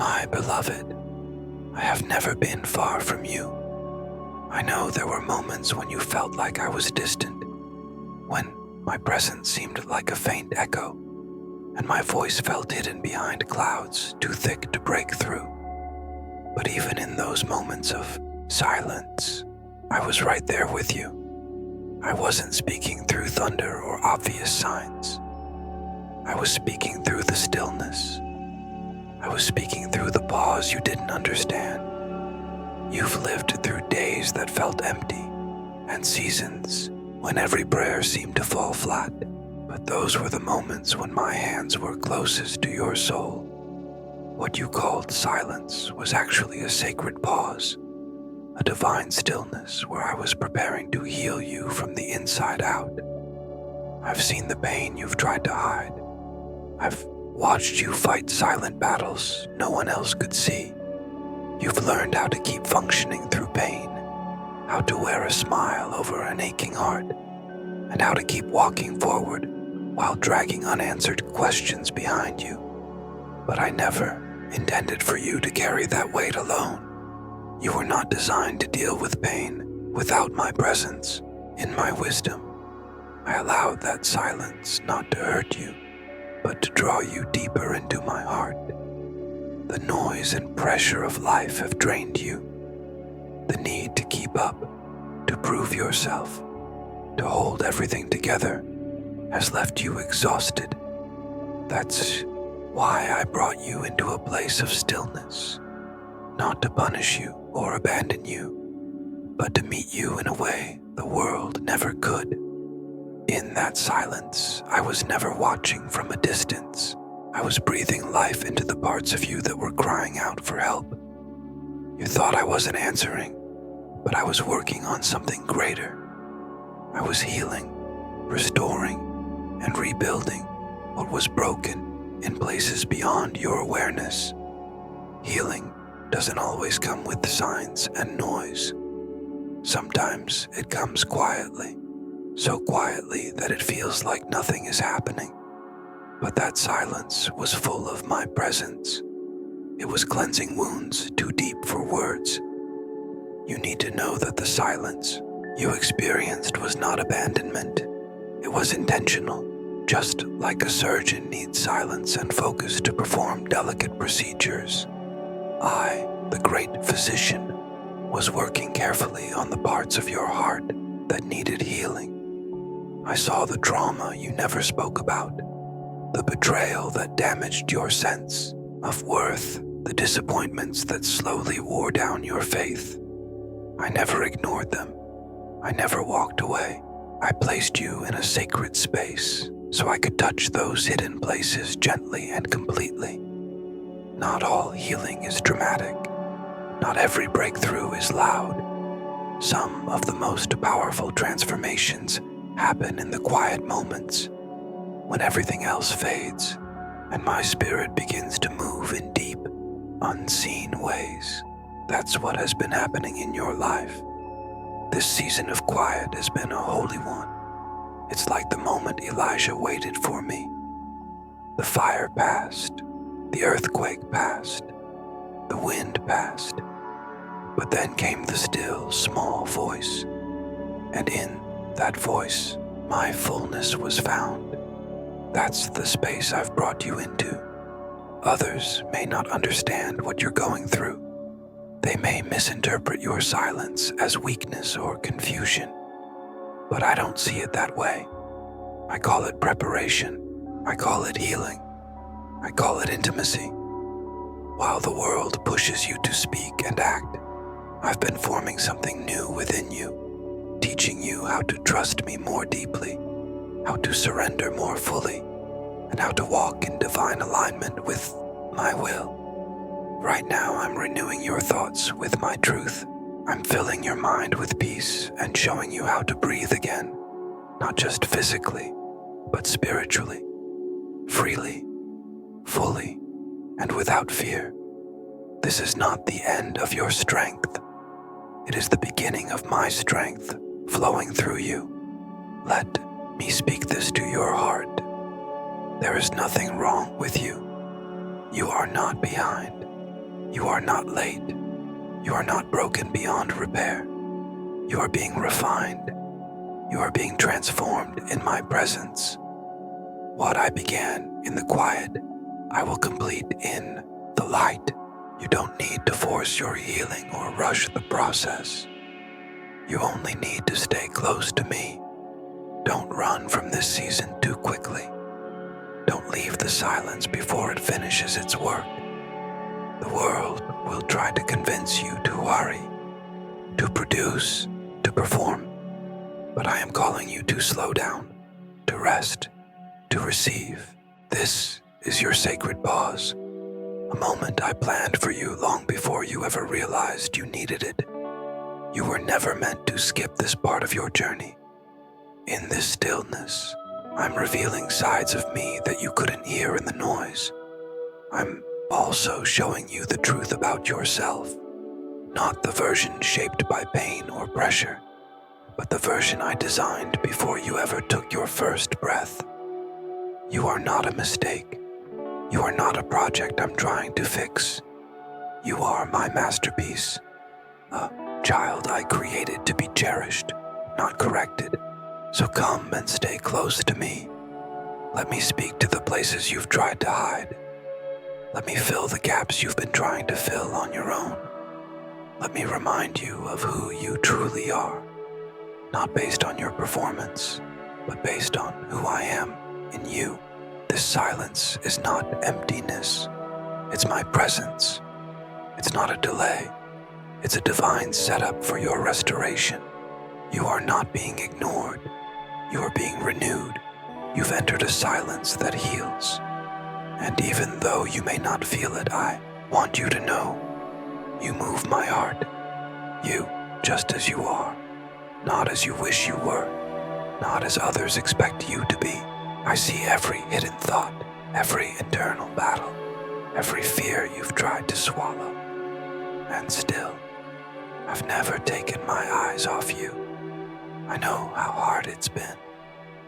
My beloved, I have never been far from you. I know there were moments when you felt like I was distant, when my presence seemed like a faint echo, and my voice felt hidden behind clouds too thick to break through. But even in those moments of silence, I was right there with you. I wasn't speaking through thunder or obvious signs. I was speaking through the stillness. I was speaking through the pause you didn't understand. You've lived through days that felt empty and seasons when every prayer seemed to fall flat. But those were the moments when my hands were closest to your soul. What you called silence was actually a sacred pause, a divine stillness where I was preparing to heal you from the inside out. I've seen the pain you've tried to hide. I've watched you fight silent battles no one else could see. You've learned how to keep functioning through pain, how to wear a smile over an aching heart, and how to keep walking forward while dragging unanswered questions behind you. But I never intended for you to carry that weight alone. You were not designed to deal with pain without my presence. In my wisdom, I allowed that silence not to hurt you, but to draw you deeper into my heart. The noise and pressure of life have drained you. The need to keep up, to prove yourself, to hold everything together has left you exhausted. That's why I brought you into a place of stillness, not to punish you or abandon you, but to meet you in a way the world never could. In that silence, I was never watching from a distance. I was breathing life into the parts of you that were crying out for help. You thought I wasn't answering, but I was working on something greater. I was healing, restoring, and rebuilding what was broken in places beyond your awareness. Healing doesn't always come with signs and noise. Sometimes it comes quietly, so quietly that it feels like nothing is happening. But that silence was full of my presence. It was cleansing wounds too deep for words. You need to know that the silence you experienced was not abandonment. It was intentional, just like a surgeon needs silence and focus to perform delicate procedures. I, the great physician, was working carefully on the parts of your heart that needed healing. I saw the trauma you never spoke about, the betrayal that damaged your sense of worth, the disappointments that slowly wore down your faith. I never ignored them. I never walked away. I placed you in a sacred space so I could touch those hidden places gently and completely. Not all healing is dramatic. Not every breakthrough is loud. Some of the most powerful transformations happen in the quiet moments, when everything else fades and my spirit begins to move in deep, unseen ways. That's what has been happening in your life. This season of quiet has been a holy one. It's like the moment Elijah waited for me. The fire passed, the earthquake passed, the wind passed, but then came the still, small voice, and in that voice, my fullness was found. That's the space I've brought you into. Others may not understand what you're going through. They may misinterpret your silence as weakness or confusion, but I don't see it that way. I call it preparation. I call it healing. I call it intimacy. While the world pushes you to speak and act, I've been forming something new within you, teaching you how to trust me more deeply, how to surrender more fully, and how to walk in divine alignment with my will. Right now, I'm renewing your thoughts with my truth. I'm filling your mind with peace and showing you how to breathe again, not just physically, but spiritually, freely, fully, and without fear. This is not the end of your strength. It is the beginning of my strength flowing through you. Let me speak this to your heart. There is nothing wrong with you. You are not behind. You are not late. You are not broken beyond repair. You are being refined. You are being transformed in my presence. What I began in the quiet, I will complete in the light. You don't need to force your healing or rush the process. You only need to stay close to me. Don't run from this season too quickly. Don't leave the silence before it finishes its work. The world will try to convince you to hurry, to produce, to perform. But I am calling you to slow down, to rest, to receive. This is your sacred pause, a moment I planned for you long before you ever realized you needed it. You were never meant to skip this part of your journey. In this stillness, I'm revealing sides of me that you couldn't hear in the noise. I'm also showing you the truth about yourself, not the version shaped by pain or pressure, but the version I designed before you ever took your first breath. You are not a mistake. You are not a project I'm trying to fix. You are my masterpiece, a child I created to be cherished, not corrected. So come and stay close to me. Let me speak to the places you've tried to hide. Let me fill the gaps you've been trying to fill on your own. Let me remind you of who you truly are, not based on your performance, but based on who I am in you. This silence is not emptiness. It's my presence. It's not a delay. It's a divine setup for your restoration. You are not being ignored. You are being renewed. You've entered a silence that heals. And even though you may not feel it, I want you to know you move my heart. You, just as you are, not as you wish you were, not as others expect you to be. I see every hidden thought, every internal battle, every fear you've tried to swallow. And still, I've never taken my eyes off you. I know how hard it's been.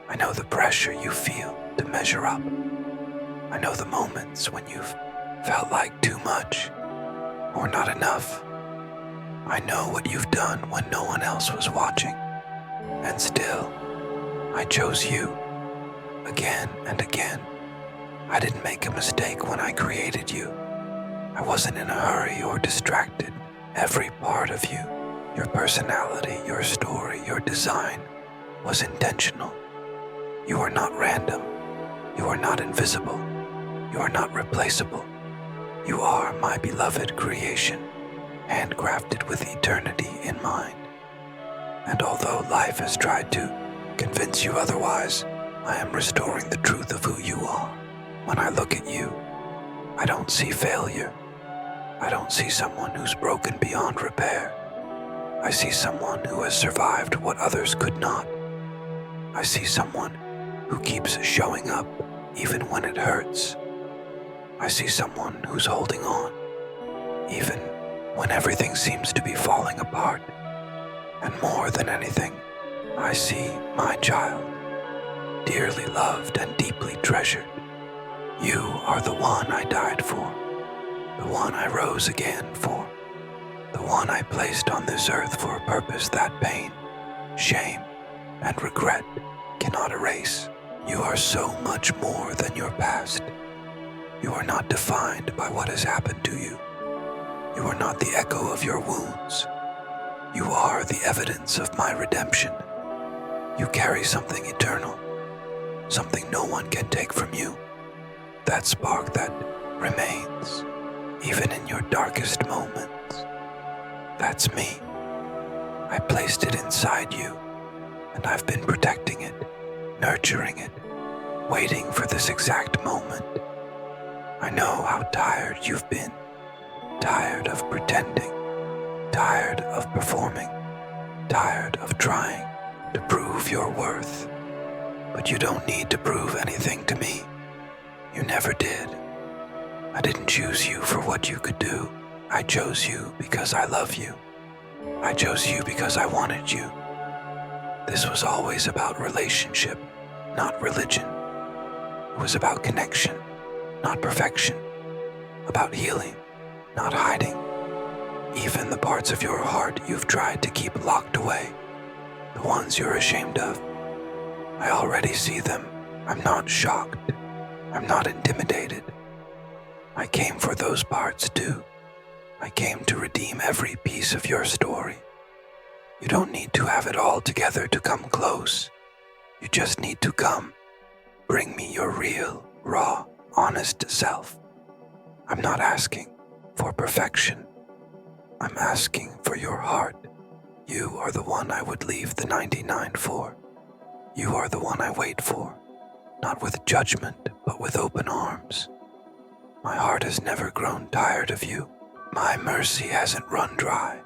I know the pressure you feel to measure up. I know the moments when you've felt like too much or not enough. I know what you've done when no one else was watching. And still, I chose you again and again. I didn't make a mistake when I created you. I wasn't in a hurry or distracted. Every part of you, your personality, your story, your design, was intentional. You are not random. You are not invisible. You are not replaceable. You are my beloved creation, handcrafted with eternity in mind. And although life has tried to convince you otherwise, I am restoring the truth of who you are. When I look at you, I don't see failure. I don't see someone who's broken beyond repair. I see someone who has survived what others could not. I see someone who keeps showing up even when it hurts. I see someone who's holding on, even when everything seems to be falling apart. And more than anything, I see my child, dearly loved and deeply treasured. You are the one I died for, the one I rose again for, the one I placed on this earth for a purpose that pain, shame, and regret cannot erase. You are so much more than your past. You are not defined by what has happened to you. You are not the echo of your wounds. You are the evidence of my redemption. You carry something eternal, something no one can take from you. That spark that remains, even in your darkest moments. That's me. I placed it inside you, and I've been protecting it, nurturing it, waiting for this exact moment. I know how tired you've been, tired of pretending, tired of performing, tired of trying to prove your worth. But you don't need to prove anything to me. You never did. I didn't choose you for what you could do. I chose you because I love you. I chose you because I wanted you. This was always about relationship, not religion. It was about connection, not perfection. About healing, not hiding. Even the parts of your heart you've tried to keep locked away, the ones you're ashamed of. I already see them. I'm not shocked. I'm not intimidated. I came for those parts too. I came to redeem every piece of your story. You don't need to have it all together to come close. You just need to come. Bring me your real, raw, honest self. I'm not asking for perfection. I'm asking for your heart. You are the one I would leave the 99 for. You are the one I wait for, not with judgment, but with open arms. My heart has never grown tired of you. My mercy hasn't run dry,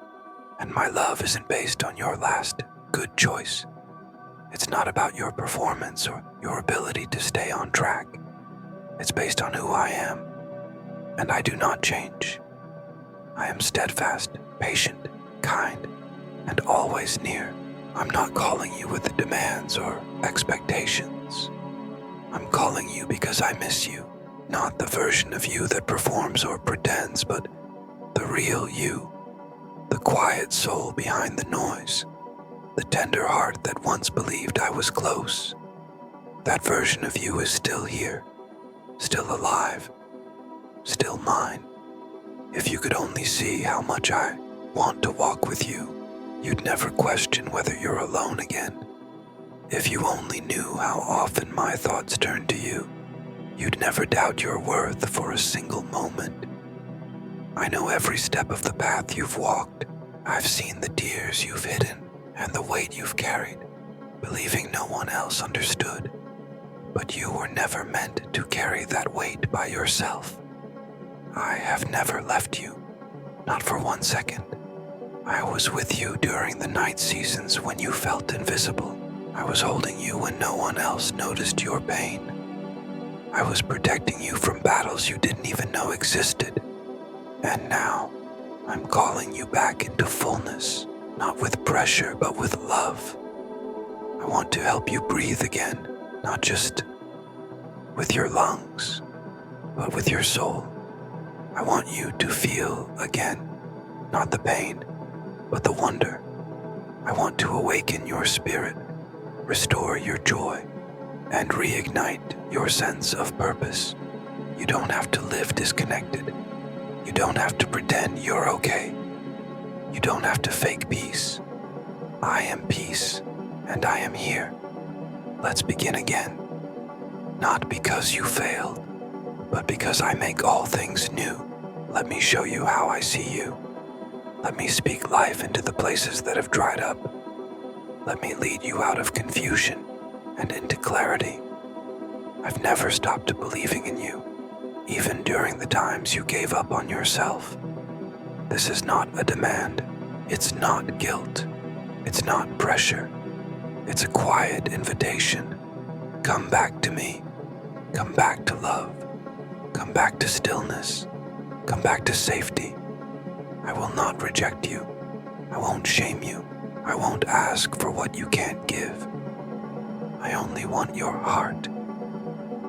and my love isn't based on your last good choice. It's not about your performance or your ability to stay on track. It's based on who I am, and I do not change. I am steadfast, patient, kind, and always near. I'm not calling you with demands or expectations. I'm calling you because I miss you, not the version of you that performs or pretends, but the real you, the quiet soul behind the noise, the tender heart that once believed I was close. That version of you is still here, still alive, still mine. If you could only see how much I want to walk with you, you'd never question whether you're alone again. If you only knew how often my thoughts turn to you, you'd never doubt your worth for a single moment. I know every step of the path you've walked. I've seen the tears you've hidden and the weight you've carried, believing no one else understood. But you were never meant to carry that weight by yourself. I have never left you, not for 1 second. I was with you during the night seasons when you felt invisible. I was holding you when no one else noticed your pain. I was protecting you from battles you didn't even know existed. And now, I'm calling you back into fullness, not with pressure, but with love. I want to help you breathe again, not just with your lungs, but with your soul. I want you to feel again, not the pain, but the wonder. I want to awaken your spirit, restore your joy, and reignite your sense of purpose. You don't have to live disconnected. You don't have to pretend you're okay. You don't have to fake peace. I am peace, and I am here. Let's begin again. Not because you failed, but because I make all things new. Let me show you how I see you. Let me speak life into the places that have dried up. Let me lead you out of confusion and into clarity. I've never stopped believing in you, even during the times you gave up on yourself. This is not a demand. It's not guilt. It's not pressure. It's a quiet invitation. Come back to me. Come back to love. Come back to stillness. Come back to safety. I will not reject you. I won't shame you. I won't ask for what you can't give. I only want your heart.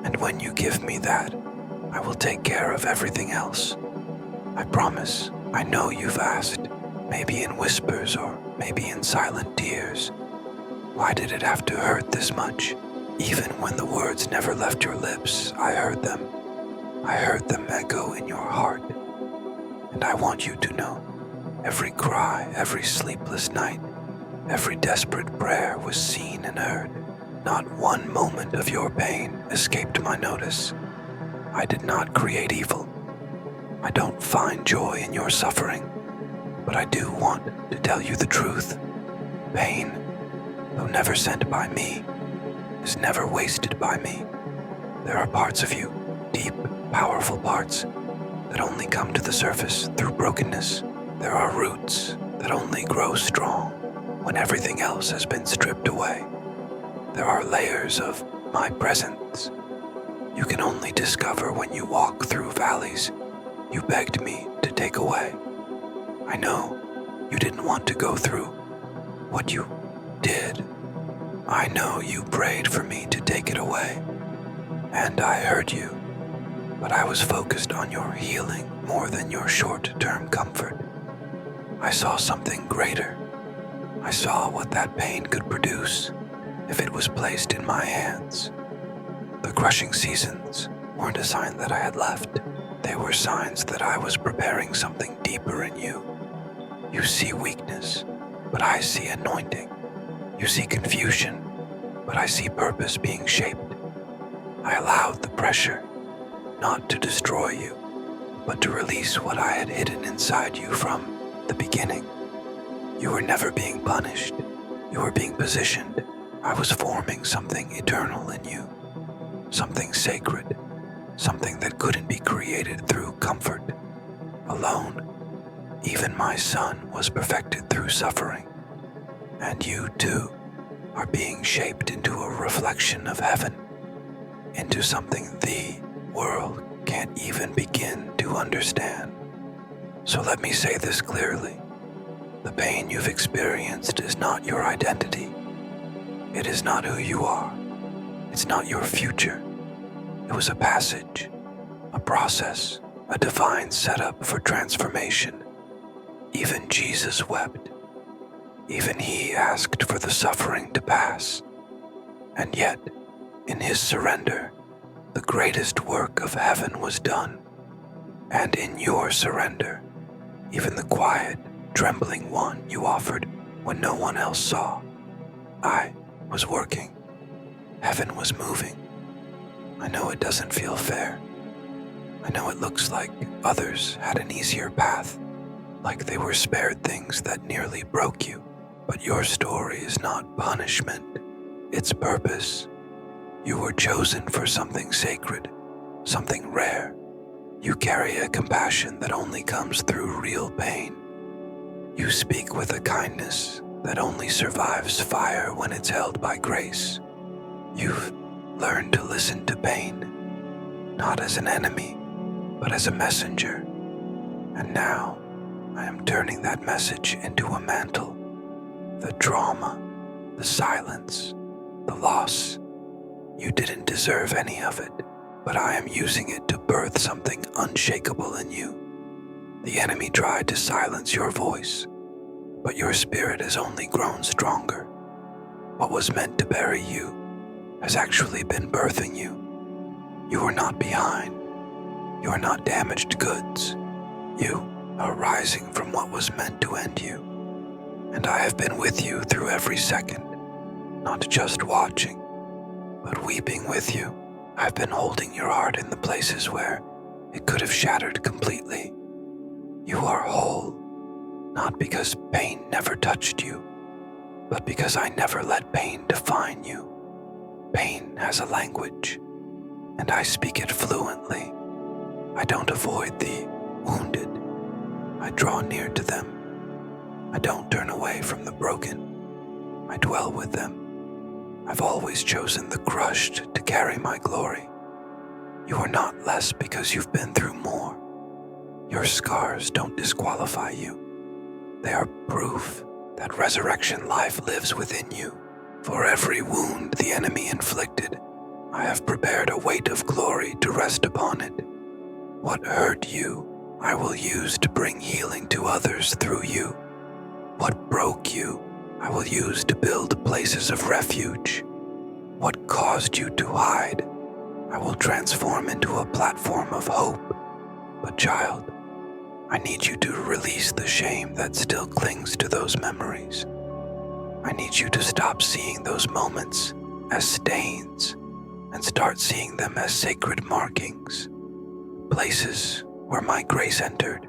And when you give me that, I will take care of everything else. I promise. I know you've asked, maybe in whispers or maybe in silent tears. Why did it have to hurt this much? Even when the words never left your lips, I heard them. I heard them echo in your heart. And I want you to know, every cry, every sleepless night, every desperate prayer was seen and heard. Not one moment of your pain escaped my notice. I did not create evil. I don't find joy in your suffering, but I do want to tell you the truth. Pain, though never sent by me, is never wasted by me. There are parts of you, deep, powerful parts, that only come to the surface through brokenness. There are roots that only grow strong when everything else has been stripped away. There are layers of my presence you can only discover when you walk through valleys you begged me to take away. I know you didn't want to go through what you did. I know you prayed for me to take it away, and I heard you. but I was focused on your healing more than your short-term comfort. I saw something greater. I saw what that pain could produce if it was placed in my hands. The crushing seasons weren't a sign that I had left. They were signs that I was preparing something deeper in you. You see weakness, but I see anointing. You see confusion, but I see purpose being shaped. I allowed the pressure not to destroy you, but to release what I had hidden inside you from the beginning. You were never being punished. You were being positioned. I was forming something eternal in you, something sacred, something that couldn't be created through comfort alone. Even my son was perfected through suffering, and you too are being shaped into a reflection of heaven, into something the world can't even begin to understand. So let me say this clearly. The pain you've experienced is not your identity. It is not who you are. It's not your future. It was a passage, a process, a divine setup for transformation. Even Jesus wept. Even he asked for the suffering to pass. And yet, in his surrender, the greatest work of heaven was done. And in your surrender, even the quiet, trembling one you offered when no one else saw, I was working. Heaven was moving. I know it doesn't feel fair. I know it looks like others had an easier path, like they were spared things that nearly broke you. But your story is not punishment, it's purpose. You were chosen for something sacred, something rare. You carry a compassion that only comes through real pain. You speak with a kindness that only survives fire when it's held by grace. You've learned to listen to pain, not as an enemy, but as a messenger. And now, I am turning that message into a mantle. The trauma, the silence, the loss. You didn't deserve any of it, but I am using it to birth something unshakable in you. The enemy tried to silence your voice, but your spirit has only grown stronger. What was meant to bury you has actually been birthing you. You are not behind. You are not damaged goods. You are rising from what was meant to end you. And I have been with you through every second, not just watching, but weeping with you. I've been holding your heart in the places where it could have shattered completely. You are whole, not because pain never touched you, but because I never let pain define you. Pain has a language, and I speak it fluently. I don't avoid the wounded. I draw near to them. I don't turn away from the broken. I dwell with them. I've always chosen the crushed to carry my glory. You are not less because you've been through more. Your scars don't disqualify you. They are proof that resurrection life lives within you. For every wound the enemy inflicted, I have prepared a weight of glory to rest upon it. What hurt you, I will use to bring healing to others through you. What broke you, I will use to build places of refuge. What caused you to hide, I will transform into a platform of hope. But child, I need you to release the shame that still clings to those memories. I need you to stop seeing those moments as stains and start seeing them as sacred markings, places where my grace entered.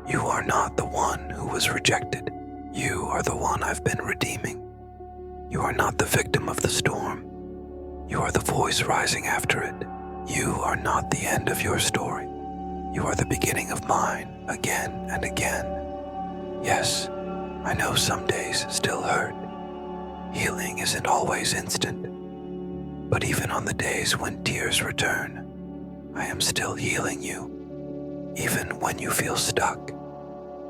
You are not the one who was rejected. You are the one I've been redeeming. You are not the victim of the storm. You are the voice rising after it. You are not the end of your story. You are the beginning of mine again and again. Yes, I know some days still hurt. Healing isn't always instant. But even on the days when tears return, I am still healing you. Even when you feel stuck,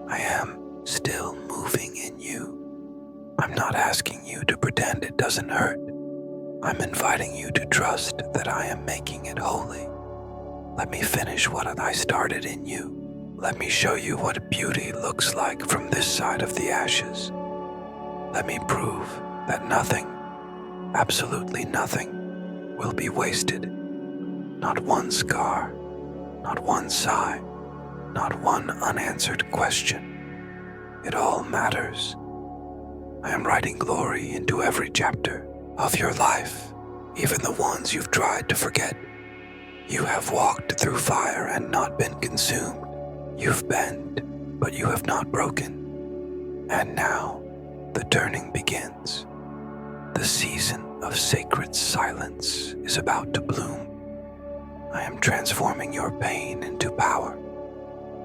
I am still moving in you. I'm not asking you to pretend it doesn't hurt. I'm inviting you to trust that I am making it holy. Let me finish what I started in you. Let me show you what beauty looks like from this side of the ashes. Let me prove that nothing, absolutely nothing, will be wasted. Not one scar, not one sigh, not one unanswered question. It all matters. I am writing glory into every chapter of your life, even the ones you've tried to forget. You have walked through fire and not been consumed. You've bent, but you have not broken. And now, the turning begins. The season of sacred silence is about to bloom. I am transforming your pain into power.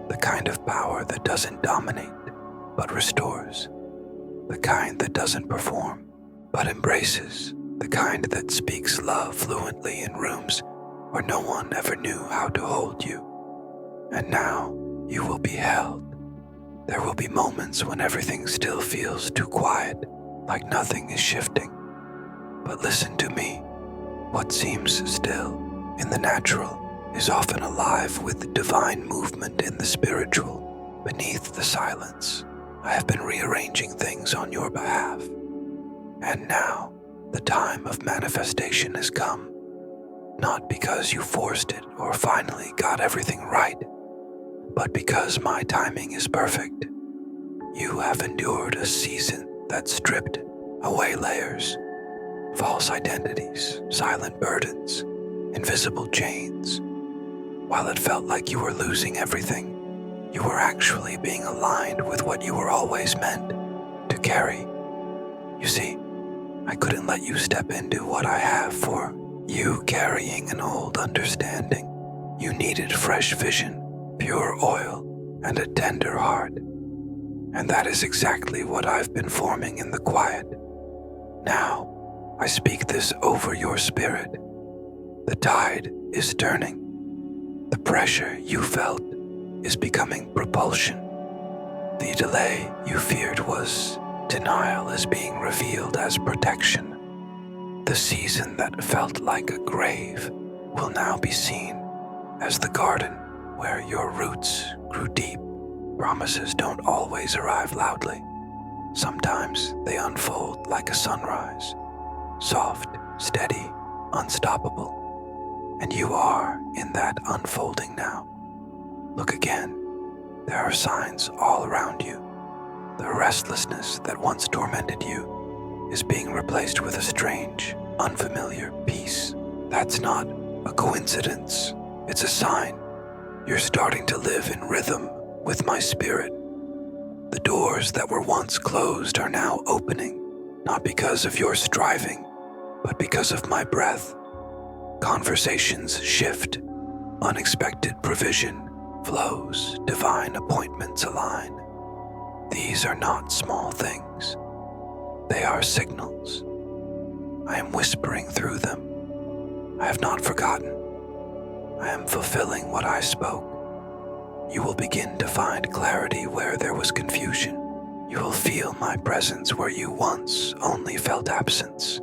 The kind of power that doesn't dominate, but restores. The kind that doesn't perform, but embraces. The kind that speaks love fluently in rooms where no one ever knew how to hold you. And now, you will be held. There will be moments when everything still feels too quiet, like nothing is shifting. But listen to me. What seems still in the natural is often alive with divine movement in the spiritual. Beneath the silence, I have been rearranging things on your behalf. And now, the time of manifestation has come. Not because you forced it or finally got everything right, but because my timing is perfect. You have endured a season that stripped away layers, false identities, silent burdens, invisible chains. While it felt like you were losing everything, you were actually being aligned with what you were always meant to carry. You see, I couldn't let you step into what I have for you carrying an old understanding. You needed fresh vision, pure oil, and a tender heart. And that is exactly what I've been forming in the quiet. Now, I speak this over your spirit. The tide is turning. The pressure you felt is becoming propulsion. The delay you feared was denial is being revealed as protection. The season that felt like a grave will now be seen as the garden where your roots grew deep. Promises don't always arrive loudly. Sometimes they unfold like a sunrise, soft, steady, unstoppable. And you are in that unfolding now. Look again. There are signs all around you. The restlessness that once tormented you is being replaced with a strange, unfamiliar peace. That's not a coincidence. It's a sign. You're starting to live in rhythm with my spirit. The doors that were once closed are now opening, not because of your striving, but because of my breath. Conversations shift, unexpected provision flows, divine appointments align. These are not small things. They are signals. I am whispering through them. I have not forgotten. I am fulfilling what I spoke. You will begin to find clarity where there was confusion. You will feel my presence where you once only felt absence.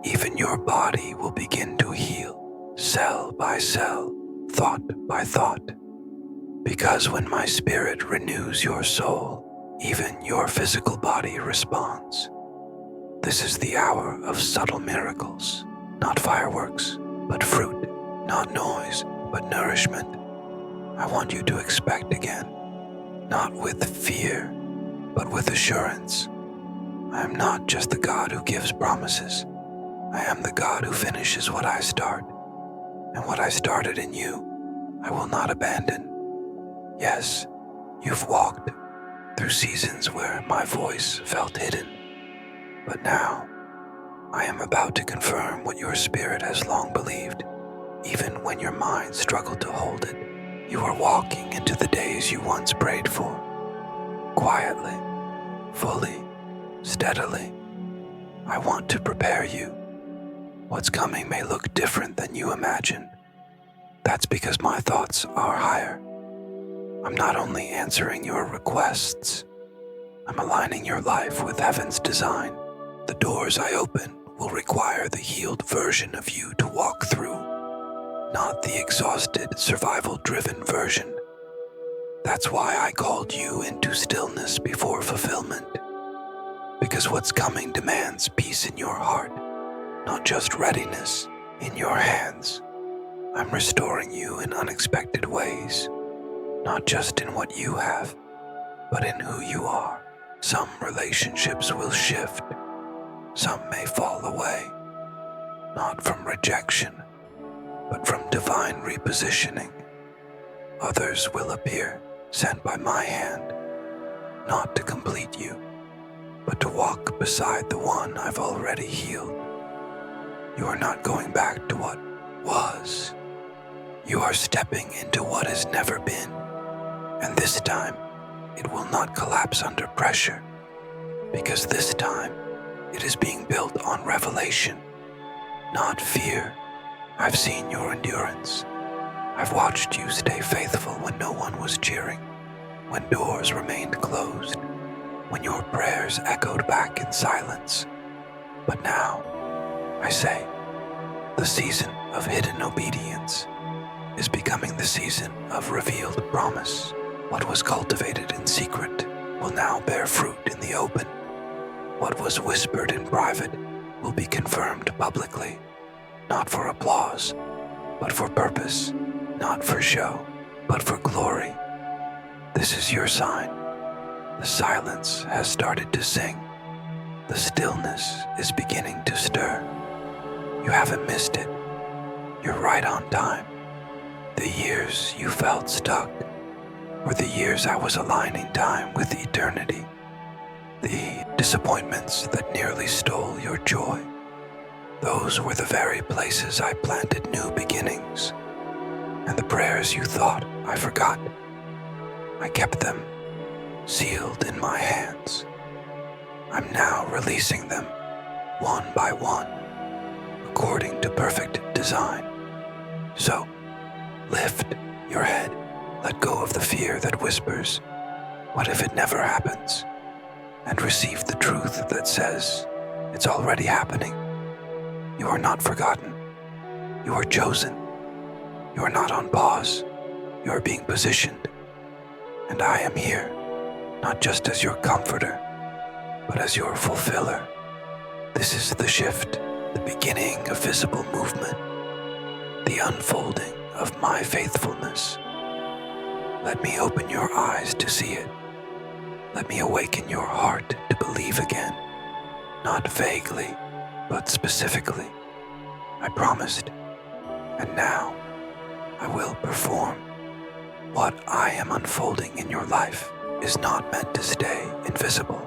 Even your body will begin to heal, cell by cell, thought by thought. Because when my spirit renews your soul, even your physical body responds. This is the hour of subtle miracles, not fireworks, but fruit, not noise, but nourishment. I want you to expect again, not with fear, but with assurance. I am not just the God who gives promises. I am the God who finishes what I start, and what I started in you, I will not abandon. Yes, you've walked through seasons where my voice felt hidden, but now I am about to confirm what your spirit has long believed, even when your mind struggled to hold it. You are walking into the days you once prayed for, quietly, fully, steadily. I want to prepare you. What's coming may look different than you imagined. That's because my thoughts are higher. I'm not only answering your requests, I'm aligning your life with heaven's design. The doors I open will require the healed version of you to walk through. not the exhausted, survival-driven version. That's why I called you into stillness before fulfillment. Because what's coming demands peace in your heart, not just readiness in your hands. I'm restoring you in unexpected ways, not just in what you have, but in who you are. Some relationships will shift. Some may fall away, not from rejection, but from divine repositioning. Others will appear, sent by my hand, not to complete you, but to walk beside the one I've already healed. You are not going back to what was. You are stepping into what has never been, and this time it will not collapse under pressure, because this time it is being built on revelation, not fear. I've seen your endurance. I've watched you stay faithful when no one was cheering, when doors remained closed, when your prayers echoed back in silence. But now, I say, the season of hidden obedience is becoming the season of revealed promise. What was cultivated in secret will now bear fruit in the open. What was whispered in private will be confirmed publicly, not for applause, but for purpose, not for show, but for glory. This is your sign. The silence has started to sing. The stillness is beginning to stir. You haven't missed it. You're right on time. The years you felt stuck were the years I was aligning time with eternity. The disappointments that nearly stole your joy, those were the very places I planted new beginnings. And the prayers you thought I forgot, I kept them sealed in my hands. I'm now releasing them one by one, according to perfect design. So, lift your head, let go of the fear that whispers, "What if it never happens?" and receive the truth that says, "It's already happening." You are not forgotten. You are chosen. You are not on pause. You are being positioned. And I am here, not just as your comforter, but as your fulfiller. This is the shift, the beginning of visible movement, the unfolding of my faithfulness. Let me open your eyes to see it. Let me awaken your heart to believe again, not vaguely, but specifically. I promised, and now I will perform. What I am unfolding in your life is not meant to stay invisible.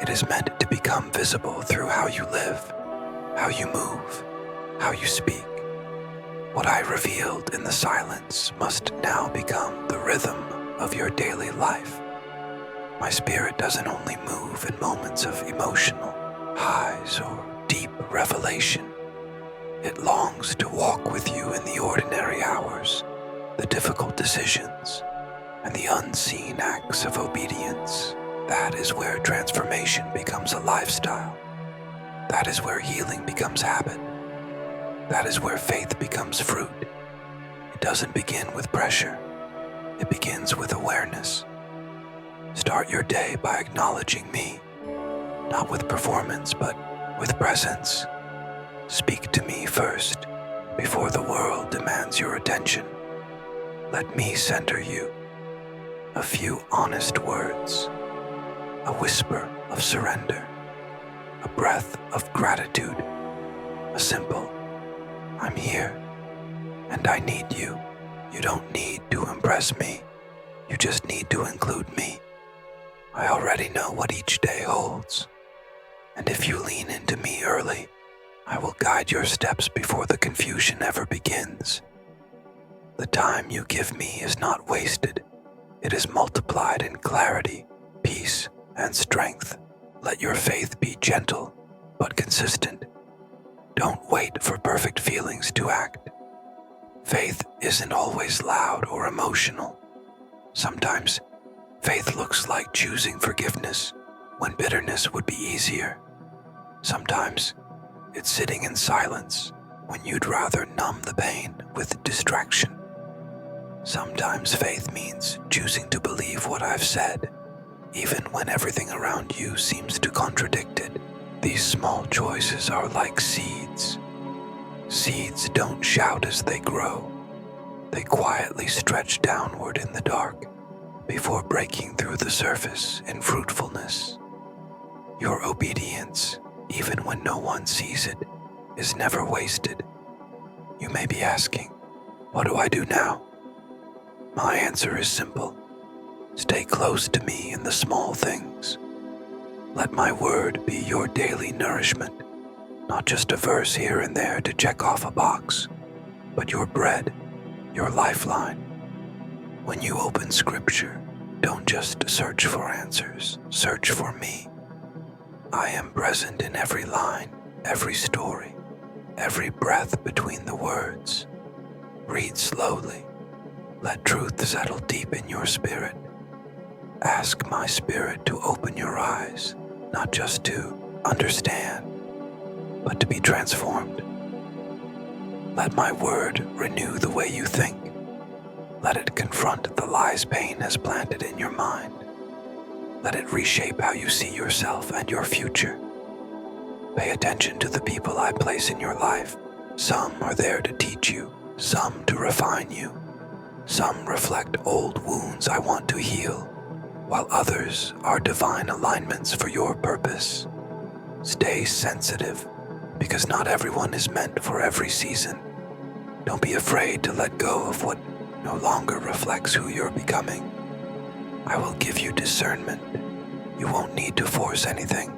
It is meant to become visible through how you live, how you move, how you speak. What I revealed in the silence must now become the rhythm of your daily life. My spirit doesn't only move in moments of emotional highs or deep revelation. It longs to walk with you in the ordinary hours, the difficult decisions, and the unseen acts of obedience. That is where transformation becomes a lifestyle. That is where healing becomes habit. That is where faith becomes fruit. It doesn't begin with pressure. It begins with awareness. Start your day by acknowledging me, not with performance, but with presence. Speak to me first, before the world demands your attention. Let me center you. A few honest words, a whisper of surrender, a breath of gratitude, a simple, "I'm here, and I need you." You don't need to impress me. You just need to include me. I already know what each day holds. And if you lean into me early, I will guide your steps before the confusion ever begins. The time you give me is not wasted. It is multiplied in clarity, peace, and strength. Let your faith be gentle, but consistent. Don't wait for perfect feelings to act. Faith isn't always loud or emotional. Sometimes, faith looks like choosing forgiveness when bitterness would be easier. Sometimes, it's sitting in silence when you'd rather numb the pain with distraction. Sometimes faith means choosing to believe what I've said, even when everything around you seems to contradict it. These small choices are like seeds. Seeds don't shout as they grow. They quietly stretch downward in the dark before breaking through the surface in fruitfulness. Your obedience, even when no one sees it, is never wasted. You may be asking, what do I do now? My answer is simple. Stay close to me in the small things. Let my word be your daily nourishment, not just a verse here and there to check off a box, but your bread, your lifeline. When you open Scripture, don't just search for answers, search for me. I am present in every line, every story, every breath between the words. Read slowly. Let truth settle deep in your spirit. Ask my spirit to open your eyes, not just to understand, but to be transformed. Let my word renew the way you think. Let it confront the lies pain has planted in your mind. Let it reshape how you see yourself and your future. Pay attention to the people I place in your life. Some are there to teach you, some to refine you. Some reflect old wounds I want to heal, while others are divine alignments for your purpose. Stay sensitive, because not everyone is meant for every season. Don't be afraid to let go of what no longer reflects who you're becoming. I will give you discernment. You won't need to force anything.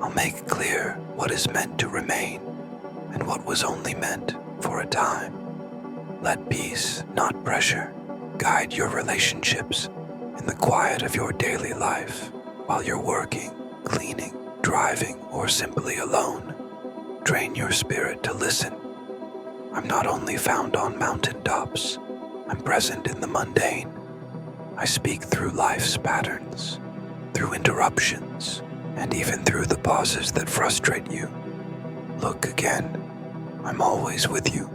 I'll make clear what is meant to remain and what was only meant for a time. Let peace, not pressure, guide your relationships in the quiet of your daily life while you're working, cleaning, driving, or simply alone. Train your spirit to listen. I'm not only found on mountaintops, I'm present in the mundane. I speak through life's patterns, through interruptions, and even through the pauses that frustrate you. Look again. I'm always with you.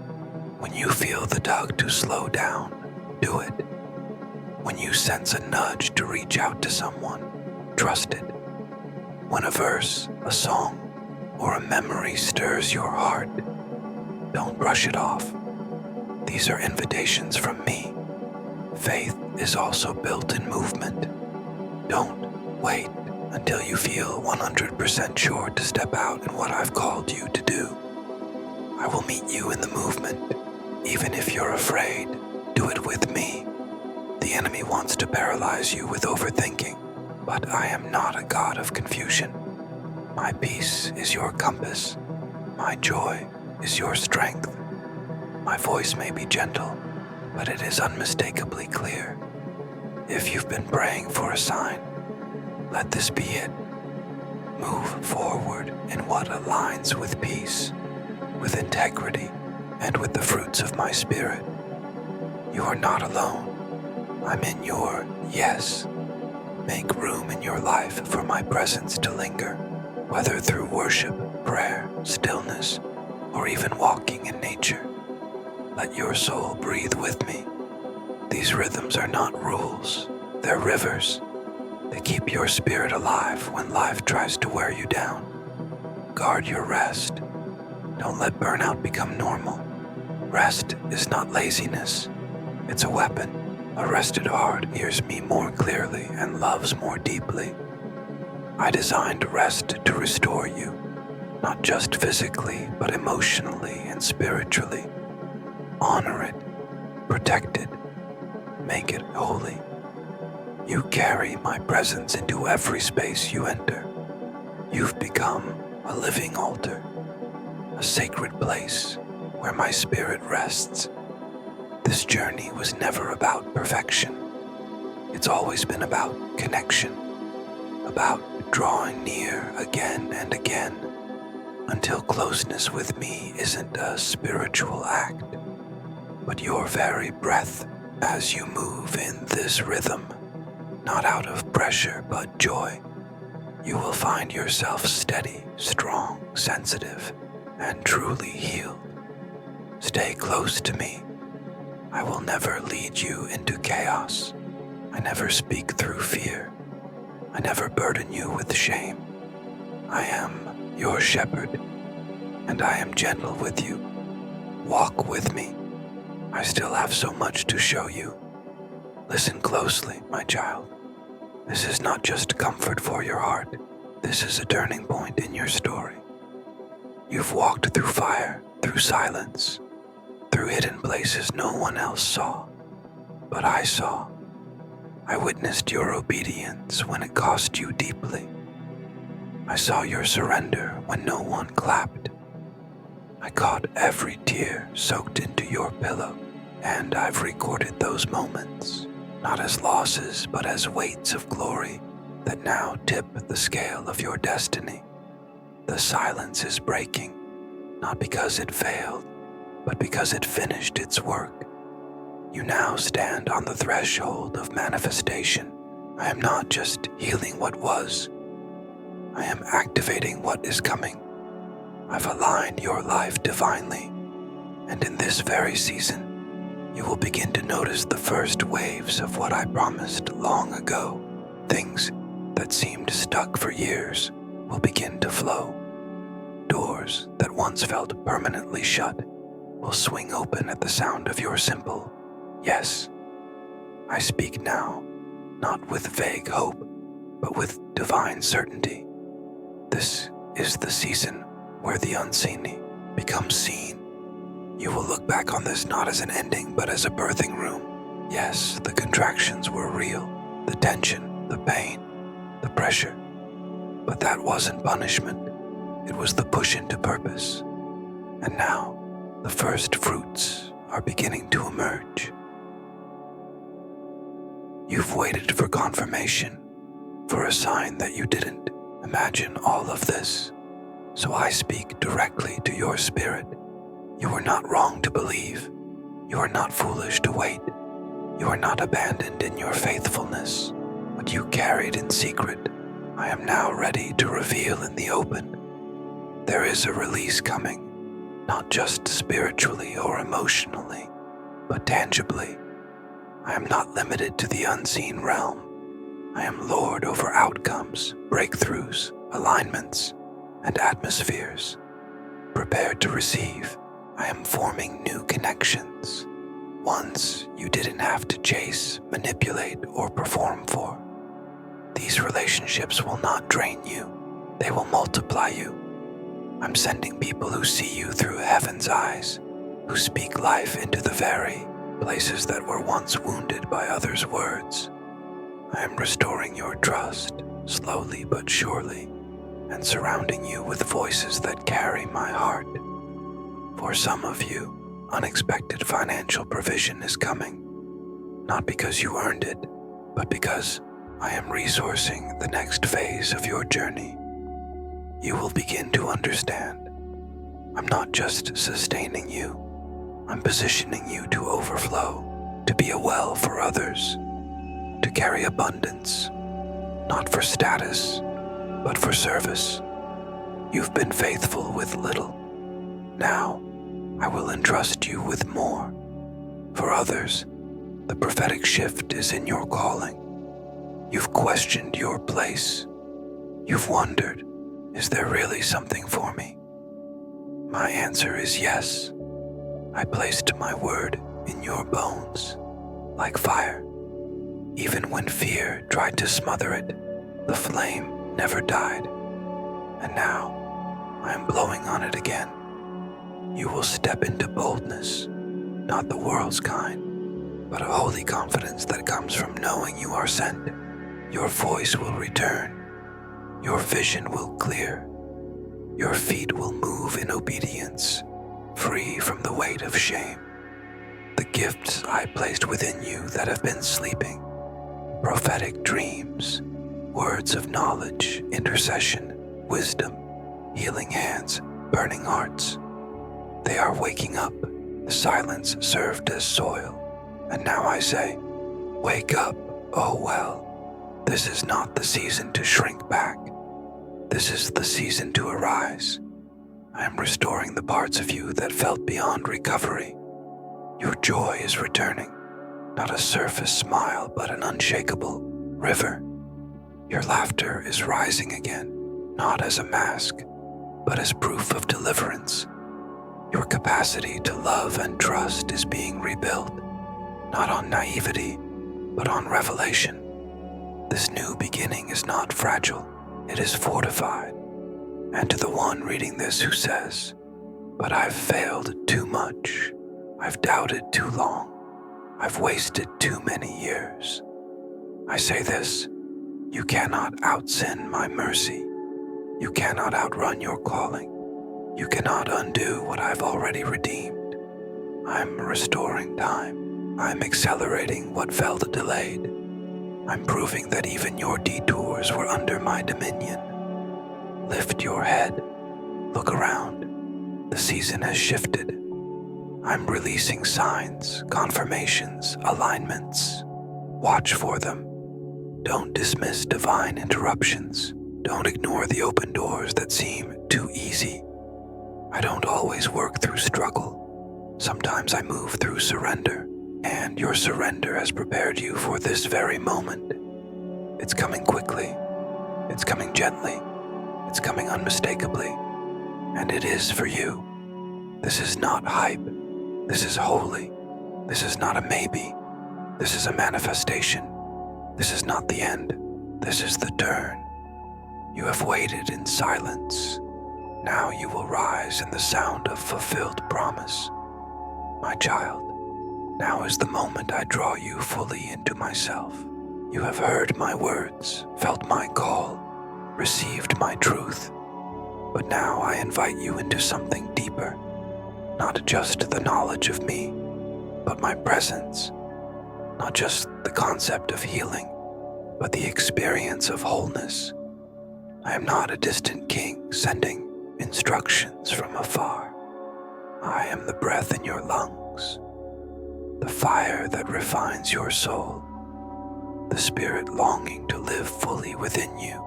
When you feel the tug to slow down, do it. When you sense a nudge to reach out to someone, trust it. When a verse, a song, or a memory stirs your heart, don't brush it off. These are invitations from me. Faith is also built in movement. Don't wait until you feel 100% sure to step out in what I've called you to do. I will meet you in the movement. Even if you're afraid, do it with me. The enemy wants to paralyze you with overthinking, but I am not a God of confusion. My peace is your compass. My joy is your strength. My voice may be gentle, but it is unmistakably clear. If you've been praying for a sign, let this be it. Move forward in what aligns with peace, with integrity, and with the fruits of my spirit. You are not alone. I'm in your yes. Make room in your life for my presence to linger, whether through worship, prayer, stillness, or even walking in nature. Let your soul breathe with me. These rhythms are not rules, they're rivers. They keep your spirit alive when life tries to wear you down. Guard your rest. Don't let burnout become normal. Rest is not laziness. It's a weapon. A rested heart hears me more clearly and loves more deeply. I designed rest to restore you, not just physically, but emotionally and spiritually. Honor it, protect it, make it holy. You carry my presence into every space you enter. You've become a living altar, a sacred place where my spirit rests. This journey was never about perfection. It's always been about connection, about drawing near again and again, until closeness with me isn't a spiritual act, but your very breath as you move in this rhythm, not out of pressure but joy. You will find yourself steady, strong, sensitive, and truly healed. Stay close to me. I will never lead you into chaos. I never speak through fear. I never burden you with shame. I am your shepherd, and I am gentle with you. Walk with me. I still have so much to show you. Listen closely, my child. This is not just comfort for your heart. This is a turning point in your story. You've walked through fire, through silence, through hidden places no one else saw. But I saw. I witnessed your obedience when it cost you deeply. I saw your surrender when no one clapped. I caught every tear soaked into your pillow, and I've recorded those moments, not as losses, but as weights of glory that now tip the scale of your destiny. The silence is breaking, not because it failed, but because it finished its work. You now stand on the threshold of manifestation. I am not just healing what was, I am activating what is coming. I've aligned your life divinely, and in this very season, you will begin to notice the first waves of what I promised long ago. Things that seemed stuck for years will begin to flow. Doors that once felt permanently shut will swing open at the sound of your simple yes. I speak now, not with vague hope, but with divine certainty. This is the season where the unseen becomes seen. You will look back on this not as an ending, but as a birthing room. Yes, the contractions were real, the tension, the pain, the pressure. But that wasn't punishment. It was the push into purpose. And now, the first fruits are beginning to emerge. You've waited for confirmation, for a sign that you didn't imagine all of this. So I speak directly to your spirit. You are not wrong to believe. You are not foolish to wait. You are not abandoned in your faithfulness. What you carried in secret, I am now ready to reveal in the open. There is a release coming, not just spiritually or emotionally, but tangibly. I am not limited to the unseen realm. I am Lord over outcomes, breakthroughs, alignments, and atmospheres. Prepared to receive, I am forming new connections, ones you didn't have to chase, manipulate, or perform for. These relationships will not drain you, they will multiply you. I'm sending people who see you through heaven's eyes, who speak life into the very places that were once wounded by others' words. I am restoring your trust, slowly but surely, and surrounding you with voices that carry my heart. For some of you, unexpected financial provision is coming, not because you earned it, but because I am resourcing the next phase of your journey. You will begin to understand. I'm not just sustaining you, I'm positioning you to overflow, to be a well for others, to carry abundance, not for status, but for service. You've been faithful with little. Now, I will entrust you with more. For others, the prophetic shift is in your calling. You've questioned your place. You've wondered, is there really something for me? My answer is yes. I placed my word in your bones, like fire. Even when fear tried to smother it, the flame never died. And now, I am blowing on it again. You will step into boldness, not the world's kind, but a holy confidence that comes from knowing you are sent. Your voice will return. Your vision will clear. Your feet will move in obedience, free from the weight of shame. The gifts I placed within you that have been sleeping, prophetic dreams, words of knowledge, intercession, wisdom, healing hands, burning hearts. They are waking up. The silence served as soil. And now I say, wake up, oh well. This is not the season to shrink back. This is the season to arise. I am restoring the parts of you that felt beyond recovery. Your joy is returning, not a surface smile, but an unshakable river. Your laughter is rising again, not as a mask, but as proof of deliverance. Your capacity to love and trust is being rebuilt, not on naivety, but on revelation. This new beginning is not fragile, it is fortified. And to the one reading this who says, "But I've failed too much, I've doubted too long, I've wasted too many years," I say this: you cannot out-sin my mercy. You cannot outrun your calling. You cannot undo what I've already redeemed. I'm restoring time. I'm accelerating what felt delayed. I'm proving that even your detours were under my dominion. Lift your head. Look around. The season has shifted. I'm releasing signs, confirmations, alignments. Watch for them. Don't dismiss divine interruptions. Don't ignore the open doors that seem too easy. I don't always work through struggle. Sometimes I move through surrender, and your surrender has prepared you for this very moment. It's coming quickly. It's coming gently. It's coming unmistakably. And it is for you. This is not hype. This is holy. This is not a maybe. This is a manifestation. This is not the end. This is the turn. You have waited in silence. Now you will rise in the sound of fulfilled promise. My child, now is the moment I draw you fully into myself. You have heard my words, felt my call, received my truth. But now I invite you into something deeper. Not just the knowledge of me, but my presence. Not just the concept of healing, but the experience of wholeness. I am not a distant king sending instructions from afar. I am the breath in your lungs, the fire that refines your soul, the spirit longing to live fully within you.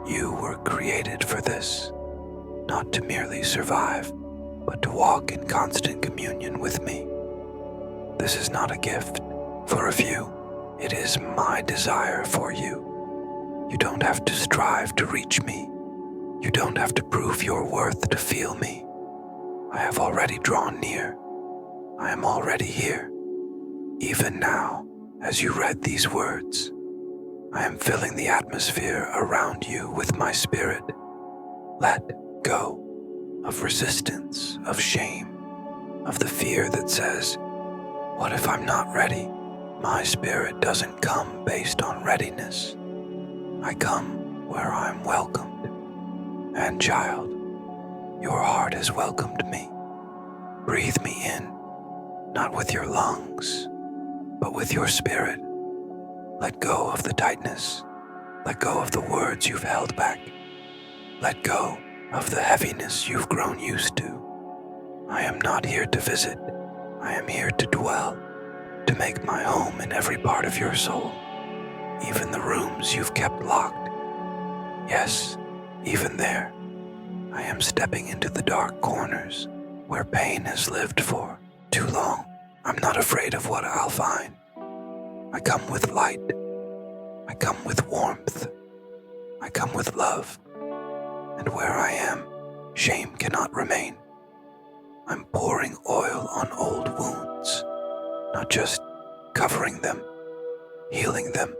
You were created for this, not to merely survive, but to walk in constant communion with me. This is not a gift for a few. It is my desire for you. You don't have to strive to reach me. You don't have to prove your worth to feel me. I have already drawn near. I am already here. Even now, as you read these words, I am filling the atmosphere around you with my spirit. Let go of resistance, of shame, of the fear that says, "What if I'm not ready?" My spirit doesn't come based on readiness. I come where I'm welcomed. And child, your heart has welcomed me. Breathe me in, not with your lungs, but with your spirit. Let go of the tightness. Let go of the words you've held back. Let go of the heaviness you've grown used to. I am not here to visit. I am here to dwell, to make my home in every part of your soul, even the rooms you've kept locked. Yes, even there, I am stepping into the dark corners where pain has lived for too long. I'm not afraid of what I'll find. I come with light. I come with warmth. I come with love. And where I am, shame cannot remain. I'm pouring oil on old wounds, not just covering them, healing them.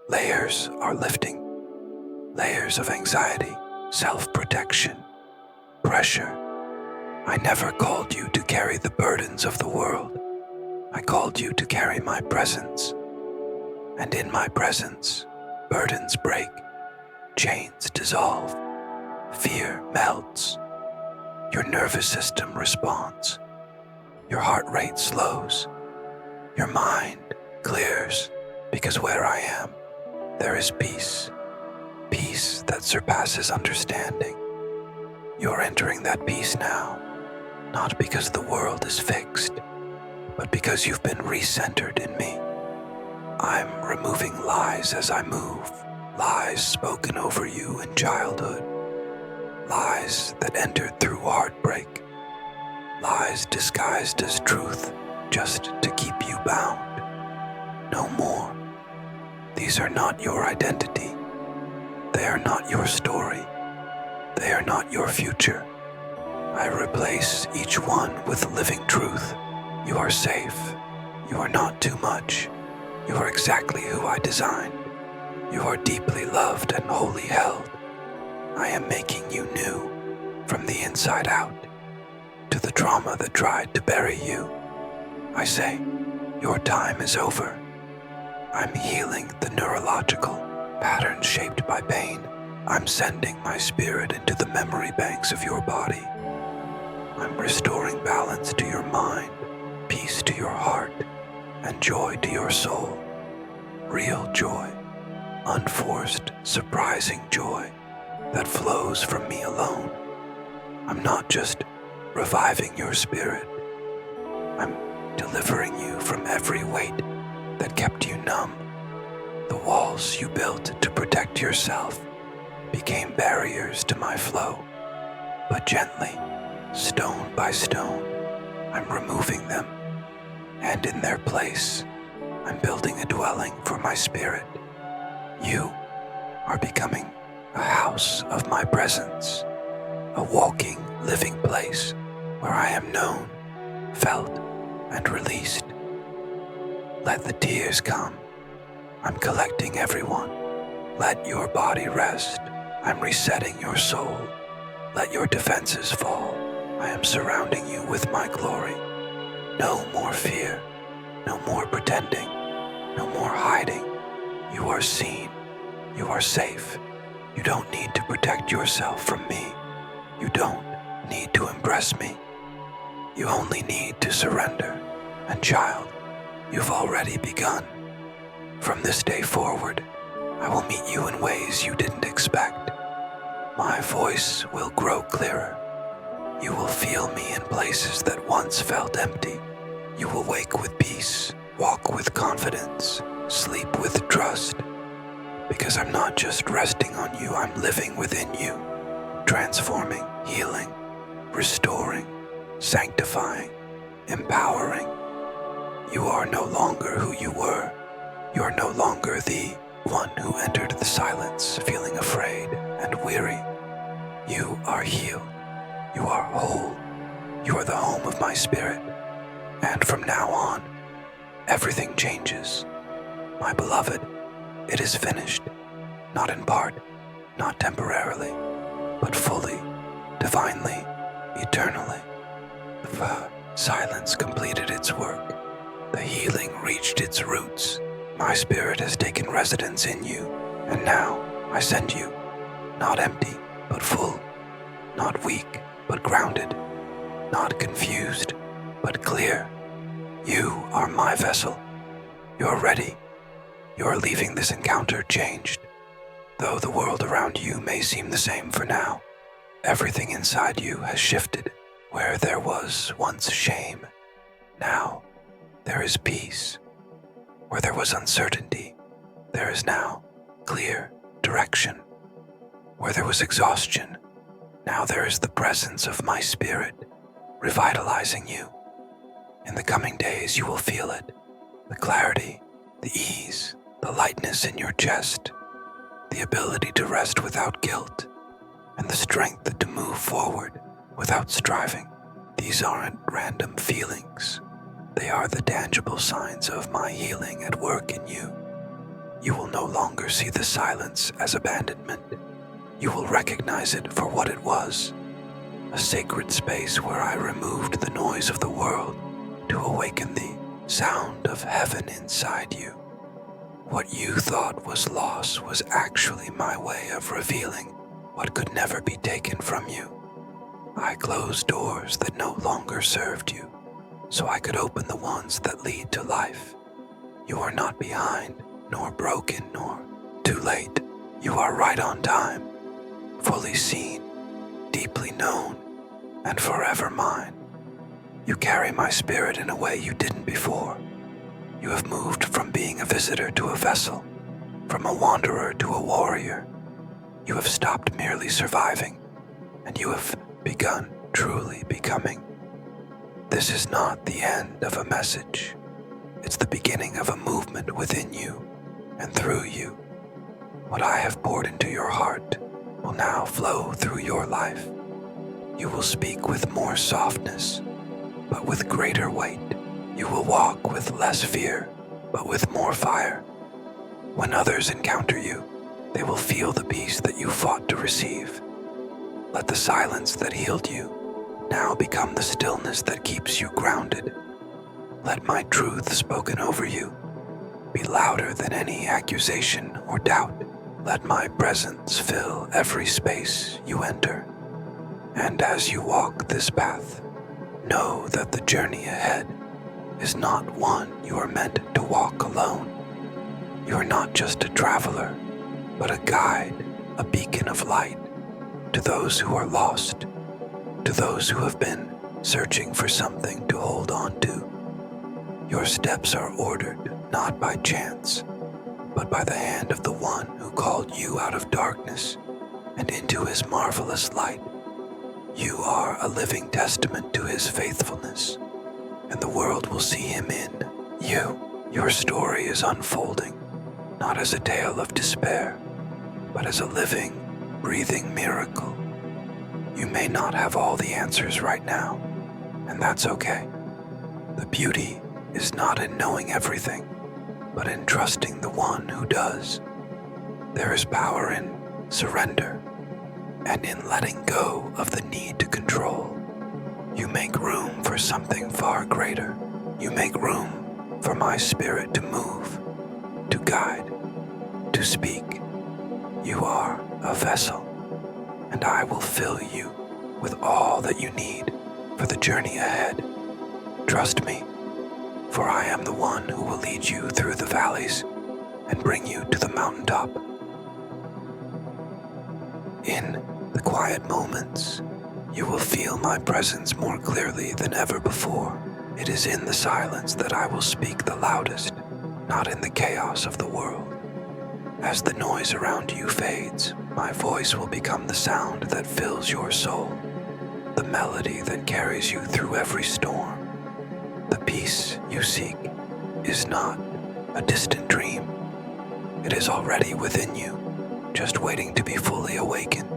Layers are lifting. Layers of anxiety, self-protection, pressure. I never called you to carry the burdens of the world. I called you to carry my presence. And in my presence, burdens break, chains dissolve, fear melts. Your nervous system responds. Your heart rate slows. Your mind clears, because where I am, there is peace. Peace that surpasses understanding. You're entering that peace now, not because the world is fixed, but because you've been recentered in me. I'm removing lies as I move, lies spoken over you in childhood, lies that entered through heartbreak, lies disguised as truth just to keep you bound. No more. These are not your identity. They are not your story. They are not your future. I replace each one with living truth. You are safe. You are not too much. You are exactly who I designed. You are deeply loved and wholly held. I am making you new from the inside out. To the trauma that tried to bury you, I say, your time is over. I'm healing the neurological patterns shaped by pain. I'm sending my spirit into the memory banks of your body. I'm restoring balance to your mind, peace to your heart, and joy to your soul. Real joy, unforced, surprising joy that flows from me alone. I'm not just reviving your spirit. I'm delivering you from every weight that kept you numb. The walls you built to protect yourself became barriers to my flow. But gently, stone by stone, I'm removing them, and in their place, I'm building a dwelling for my spirit. You are becoming a house of my presence, a walking, living place where I am known, felt, and released. Let the tears come. I'm collecting everyone. Let your body rest. I'm resetting your soul. Let your defenses fall. I am surrounding you with my glory. No more fear. No more pretending. No more hiding. You are seen. You are safe. You don't need to protect yourself from me. You don't need to impress me. You only need to surrender. And child, you've already begun. From this day forward, I will meet you in ways you didn't expect. My voice will grow clearer. You will feel me in places that once felt empty. You will wake with peace, walk with confidence, sleep with trust. Because I'm not just resting on you, I'm living within you, transforming, healing, restoring, sanctifying, empowering. You are no longer who you were. You are no longer the one who entered the silence feeling afraid and weary. You are healed. You are whole. You are the home of my spirit. And from now on, everything changes. My beloved, it is finished. Not in part, not temporarily, but fully, divinely, eternally. The silence completed its work. The healing reached its roots. My spirit has taken residence in you, and now I send you, not empty, but full, not weak, but grounded, not confused, but clear. You are my vessel. You're ready. You're leaving this encounter changed. Though the world around you may seem the same for now, everything inside you has shifted. Where there was once shame, now there is peace. Where there was uncertainty, there is now clear direction. Where there was exhaustion, now there is the presence of my spirit, revitalizing you. In the coming days, you will feel it, the clarity, the ease, the lightness in your chest, the ability to rest without guilt, and the strength to move forward without striving. These aren't random feelings. They are the tangible signs of my healing at work in you. You will no longer see the silence as abandonment. You will recognize it for what it was, a sacred space where I removed the noise of the world to awaken the sound of heaven inside you. What you thought was loss was actually my way of revealing what could never be taken from you. I closed doors that no longer served you, so I could open the ones that lead to life. You are not behind, nor broken, nor too late. You are right on time, fully seen, deeply known, and forever mine. You carry my spirit in a way you didn't before. You have moved from being a visitor to a vessel, from a wanderer to a warrior. You have stopped merely surviving, and you have begun truly becoming. This is not the end of a message. It's the beginning of a movement within you and through you. What I have poured into your heart will now flow through your life. You will speak with more softness, but with greater weight. You will walk with less fear, but with more fire. When others encounter you, they will feel the peace that you fought to receive. Let the silence that healed you now become the stillness that keeps you grounded. Let my truth spoken over you be louder than any accusation or doubt. Let my presence fill every space you enter. And as you walk this path, know that the journey ahead is not one you are meant to walk alone. You are not just a traveler, but a guide, a beacon of light to those who are lost, to those who have been searching for something to hold on to. Your steps are ordered not by chance, but by the hand of the one who called you out of darkness and into his marvelous light. You are a living testament to his faithfulness, and the world will see him in you. Your story is unfolding, not as a tale of despair, but as a living, breathing miracle. You may not have all the answers right now, and that's okay. The beauty is not in knowing everything, but in trusting the one who does. There is power in surrender and in letting go of the need to control. You make room for something far greater. You make room for my spirit to move, to guide, to speak. You are a vessel, and I will fill you with all that you need for the journey ahead. Trust me, for I am the one who will lead you through the valleys and bring you to the mountaintop. In the quiet moments, you will feel my presence more clearly than ever before. It is in the silence that I will speak the loudest, not in the chaos of the world. As the noise around you fades, my voice will become the sound that fills your soul, the melody that carries you through every storm. The peace you seek is not a distant dream. It is already within you, just waiting to be fully awakened.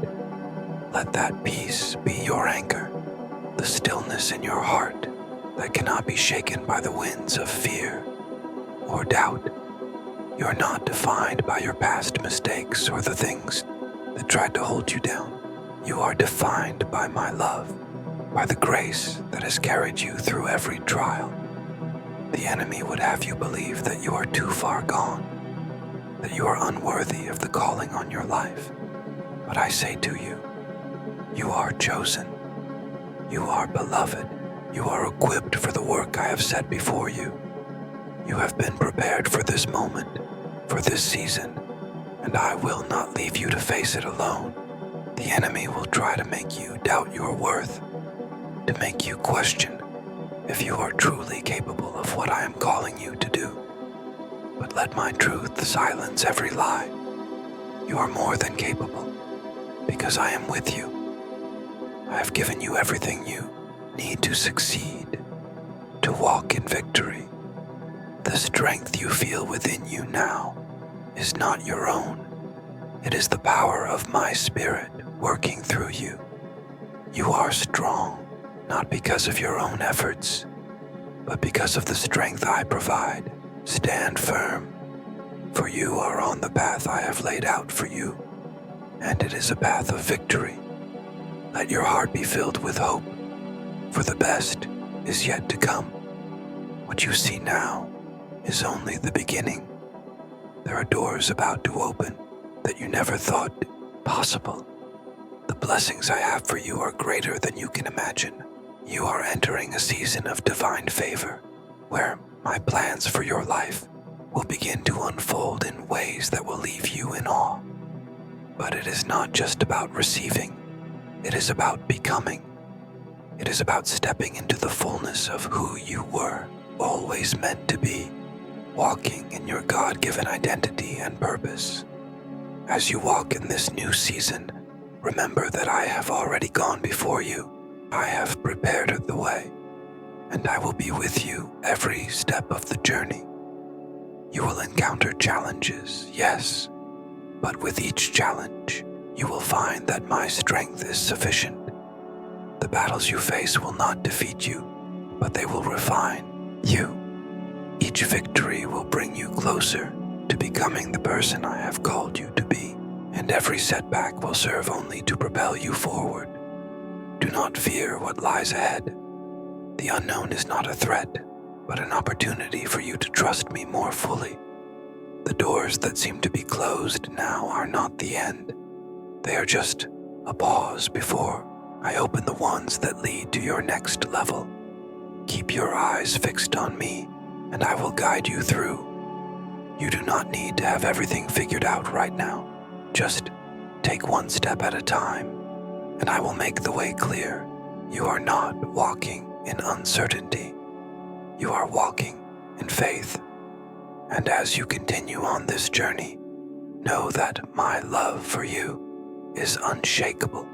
Let that peace be your anchor, the stillness in your heart that cannot be shaken by the winds of fear or doubt. You're not defined by your past mistakes or the things that tried to hold you down. You are defined by my love, by the grace that has carried you through every trial. The enemy would have you believe that you are too far gone, that you are unworthy of the calling on your life. But I say to you, you are chosen. You are beloved. You are equipped for the work I have set before you. You have been prepared for this moment, for this season, and I will not leave you to face it alone. The enemy will try to make you doubt your worth, to make you question if you are truly capable of what I am calling you to do. But let my truth silence every lie. You are more than capable, because I am with you. I have given you everything you need to succeed, to walk in victory. The strength you feel within you now is not your own. It is the power of my spirit working through you. You are strong, not because of your own efforts, but because of the strength I provide. Stand firm, for you are on the path I have laid out for you, and it is a path of victory. Let your heart be filled with hope, for the best is yet to come. What you see now is only the beginning. There are doors about to open that you never thought possible. The blessings I have for you are greater than you can imagine. You are entering a season of divine favor, where my plans for your life will begin to unfold in ways that will leave you in awe. But it is not just about receiving. It is about becoming. It is about stepping into the fullness of who you were, always meant to be, walking in your God-given identity and purpose. As you walk in this new season, Remember that I have already gone before you. I have prepared the way, and I will be with you every step of the journey. You will encounter challenges, yes, but with each challenge, you will find that my strength is sufficient. The battles you face will not defeat you, but they will refine you. Each victory will bring you closer to becoming the person I have called you to be, and every setback will serve only to propel you forward. Do not fear what lies ahead. The unknown is not a threat, but an opportunity for you to trust me more fully. The doors that seem to be closed now are not the end. They are just a pause before I open the ones that lead to your next level. Keep your eyes fixed on me, and I will guide you through. You do not need to have everything figured out right now. Just take one step at a time, and I will make the way clear. You are not walking in uncertainty. You are walking in faith. And as you continue on this journey, know that my love for you is unshakable.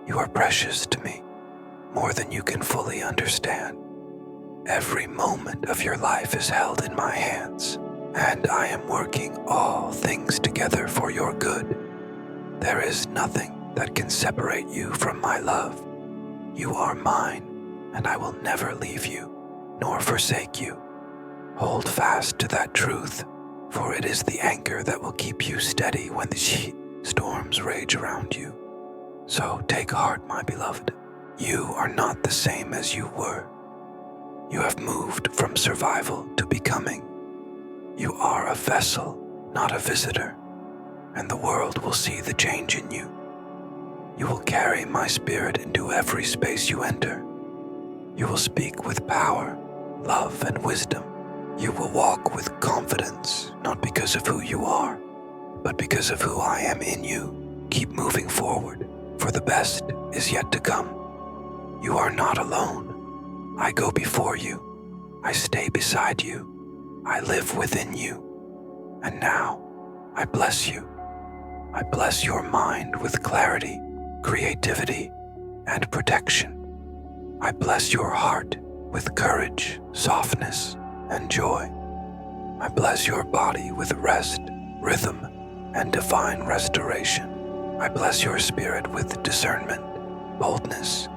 You are precious to me, more than you can fully understand. Every moment of your life is held in my hands, and I am working all things together for your good. There is nothing that can separate you from my love. You are mine, and I will never leave you, nor forsake you. Hold fast to that truth, for it is the anchor that will keep you steady when the storms rage around you. So take heart, my beloved. You are not the same as you were. You have moved from survival to becoming. You are a vessel, not a visitor, and the world will see the change in you. You will carry my spirit into every space you enter. You will speak with power, love, and wisdom. You will walk with confidence, not because of who you are, but because of who I am in you. Keep moving forward, for the best is yet to come. You are not alone. I go before you. I stay beside you. I live within you. And now, I bless you. I bless your mind with clarity, creativity, and protection. I bless your heart with courage, softness, and joy. I bless your body with rest, rhythm, and divine restoration. I bless your spirit with discernment, boldness,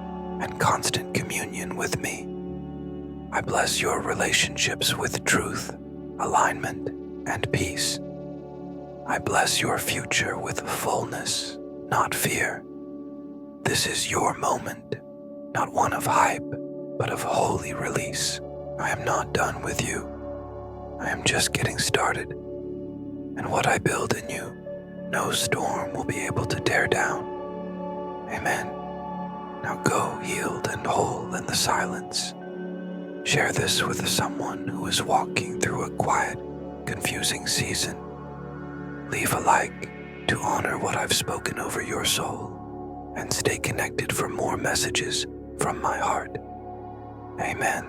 and constant communion with me. I bless your relationships with truth, alignment, and peace. I bless your future with fullness, not fear. This is your moment, not one of hype, but of holy release. I am not done with you. I am just getting started. And what I build in you, no storm will be able to tear down. Amen. Now go healed and whole in the silence. Share this with someone who is walking through a quiet, confusing season. Leave a like to honor what I've spoken over your soul, and stay connected for more messages from my heart. Amen.